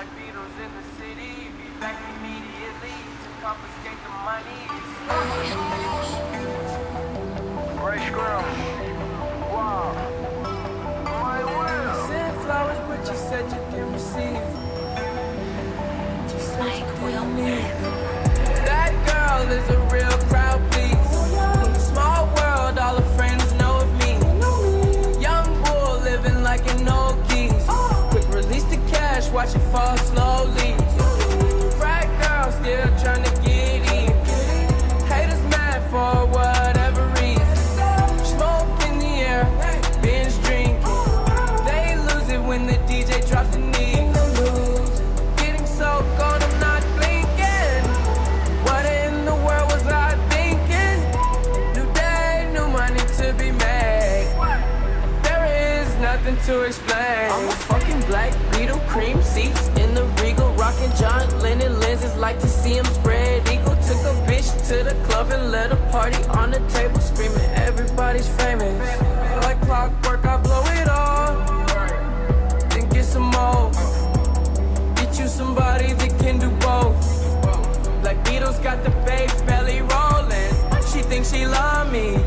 Black Beatles in the city, be back immediately to confiscate the money. Ray Scrum. Wow. My will. Sent flowers, but you said you didn't receive. You said you didn't need. That girl is a real crowd, please. Small world, all her friends know of me. Young bull living like an old geese. Quick release the cash, watch it fall slowly. Frat girl still trying to get in. Haters mad for whatever reason. Smoke in the air, binge drinking. They lose it when the DJ drops the knee. Getting so cold, I'm not blinking. What in the world was I thinking? New day, new money to be made. There is nothing to explain. I'm a fucking Black Beetle, cream seats in the Regal, rocking John Lennon lenses, like to see him spread eagle. Took a bitch to the club and let a party on the table, screaming everybody's famous. Like clockwork, I blow it all, then get some more. Get you somebody that can do both. Black Beatles got the bass belly rolling. She thinks she love me.